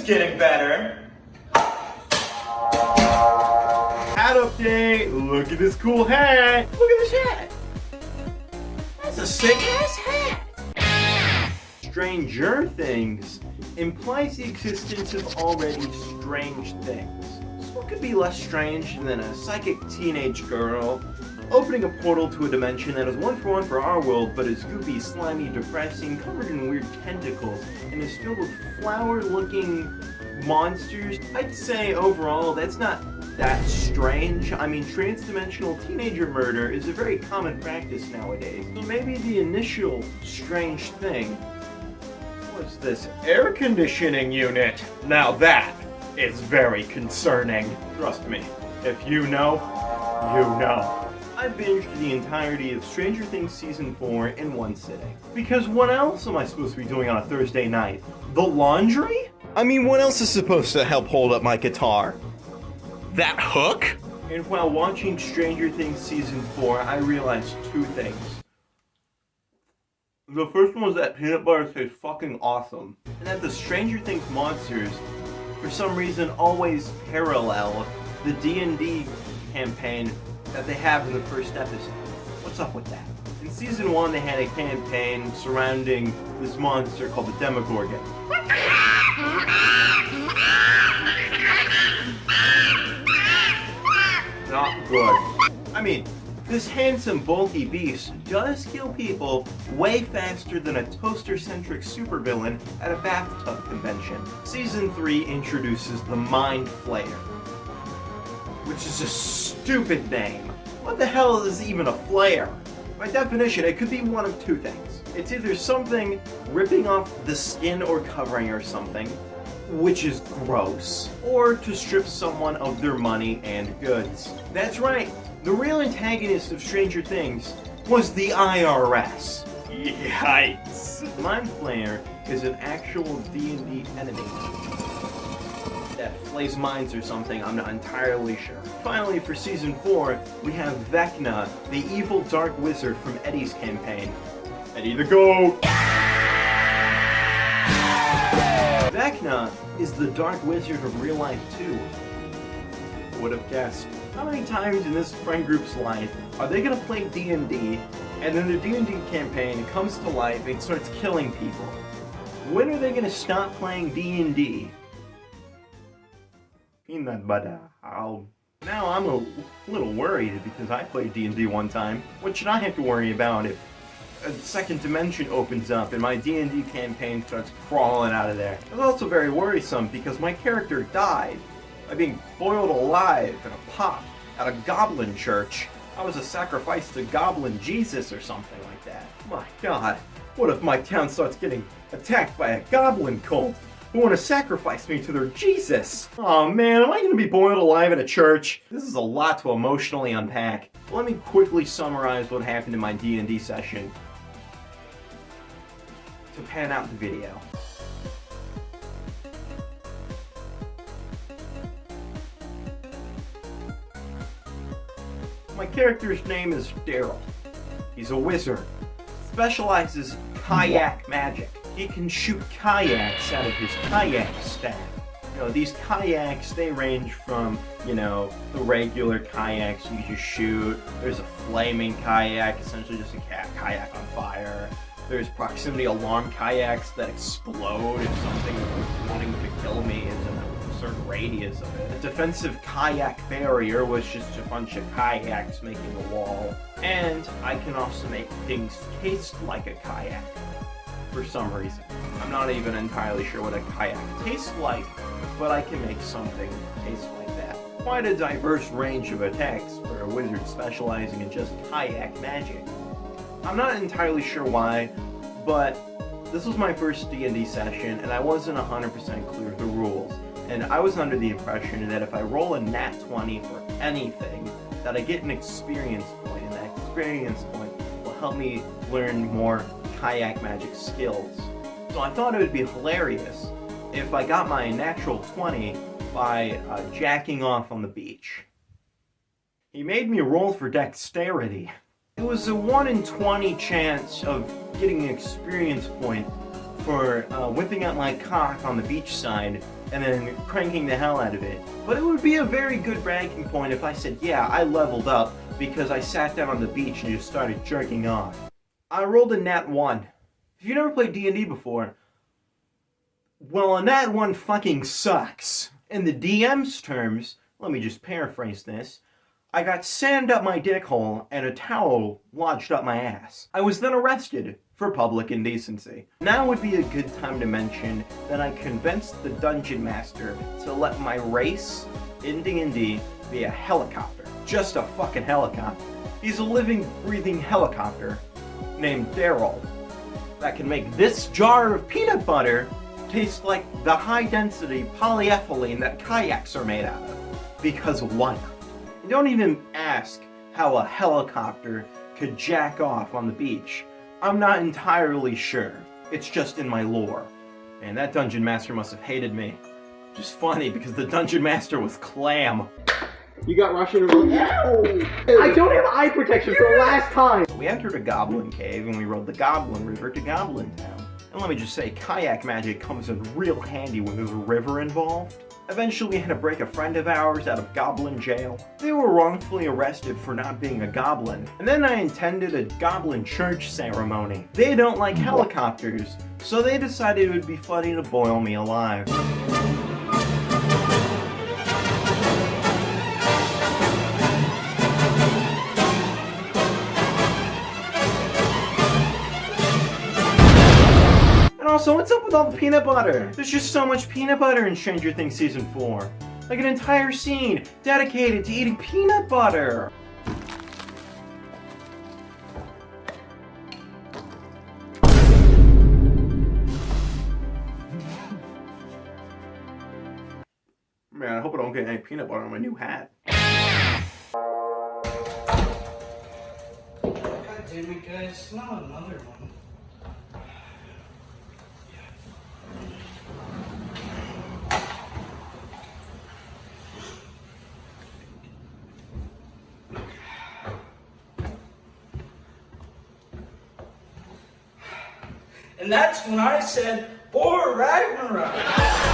getting better. Hat update! Look at this cool hat! Look at this hat! That's a sick-ass hat! Stranger Things implies the existence of already strange things. So what could be less strange than a psychic teenage girl opening a portal to a dimension that is one for our world, but is goopy, slimy, depressing, covered in weird tentacles, and is filled with flower-looking monsters? I'd say overall that's not that strange. I mean, trans-dimensional teenager murder is a very common practice nowadays. So maybe the initial strange thing was this air conditioning unit. Now that is very concerning. Trust me, if you know, you know. I binged the entirety of Stranger Things Season 4 in one sitting. Because what else am I supposed to be doing on a Thursday night? The laundry? I mean, what else is supposed to help hold up my guitar? That hook? And while watching Stranger Things Season 4, I realized two things. The first one was that peanut butter tastes fucking awesome. And that the Stranger Things monsters, for some reason, always parallel the D&D campaign that they have in the first episode. What's up with that? In Season 1, they had a campaign surrounding this monster called the Demogorgon. Not good. I mean, this handsome, bulky beast does kill people way faster than a toaster-centric supervillain at a bathtub convention. Season 3 introduces the Mind Flayer, which is a stupid name. What the hell is even a flare? By definition, it could be one of two things. It's either something ripping off the skin or covering or something, which is gross, or to strip someone of their money and goods. That's right, the real antagonist of Stranger Things was the IRS. Yikes. Mind Flayer is an actual D&D enemy that flays minds or something, I'm not entirely sure. Finally, for Season 4, we have Vecna, the evil dark wizard from Eddie's campaign. Eddie the Goat! Vecna is the dark wizard of real life too. Who would have guessed? How many times in this friend group's life are they gonna play D&D, and then their D&D campaign comes to life and starts killing people? When are they gonna stop playing D&D? Peanut butter. Now I'm a little worried because I played D&D one time. What should I have to worry about if a second dimension opens up and my D&D campaign starts crawling out of there? It was also very worrisome because my character died by being boiled alive in a pot at a goblin church. I was a sacrifice to Goblin Jesus or something like that. My god, what if my town starts getting attacked by a goblin cult who want to sacrifice me to their Jesus? Oh man, am I going to be boiled alive at a church? This is a lot to emotionally unpack. Let me quickly summarize what happened in my D&D session to pan out the video. My character's name is Daryl. He's a wizard. Specializes in kayak magic. He can shoot kayaks out of his kayak staff. You know, these kayaks, they range from, you know, the regular kayaks you just shoot. There's a flaming kayak, essentially just a kayak on fire. There's proximity alarm kayaks that explode if something wanting to kill me is in a certain radius of it. A defensive kayak barrier was just a bunch of kayaks making a wall. And I can also make things taste like a kayak. For some reason. I'm not even entirely sure what a kayak tastes like, but I can make something taste like that. Quite a diverse range of attacks for a wizard specializing in just kayak magic. I'm not entirely sure why, but this was my first D&D session and I wasn't 100% clear of the rules. And I was under the impression that if I roll a nat 20 for anything, that I get an experience point, and that experience point will help me learn more kayak magic skills. So I thought it would be hilarious if I got my natural 20 by jacking off on the beach. He made me roll for dexterity. It was a 1 in 20 chance of getting an experience point for whipping out my cock on the beachside and then cranking the hell out of it. But it would be a very good bragging point if I said, yeah, I leveled up because I sat down on the beach and just started jerking off. I rolled a nat 1. If you never played D&D before, well, a nat 1 fucking sucks. In the DM's terms, let me just paraphrase this, I got sand up my dick hole and a towel lodged up my ass. I was then arrested for public indecency. Now would be a good time to mention that I convinced the dungeon master to let my race in D&D be a helicopter. Just a fucking helicopter. He's a living, breathing helicopter named Daryl that can make this jar of peanut butter taste like the high-density polyethylene that kayaks are made out of. Because why not? And don't even ask how a helicopter could jack off on the beach. I'm not entirely sure. It's just in my lore. And that dungeon master must have hated me. Which is funny because the dungeon master was Clam. You got Russian roulette. No! I don't have eye protection for the last time! We entered a goblin cave and we rode the Goblin River to Goblin Town. And let me just say, kayak magic comes in real handy when there's a river involved. Eventually we had to break a friend of ours out of goblin jail. They were wrongfully arrested for not being a goblin. And then I attended a goblin church ceremony. They don't like helicopters, so they decided it would be funny to boil me alive. Also, what's up with all the peanut butter? There's just so much peanut butter in Stranger Things Season 4. Like an entire scene dedicated to eating peanut butter. Man, I hope I don't get any peanut butter on my new hat. God damn it, guys. Not another one. And that's when I said, "Poor Ragnarok."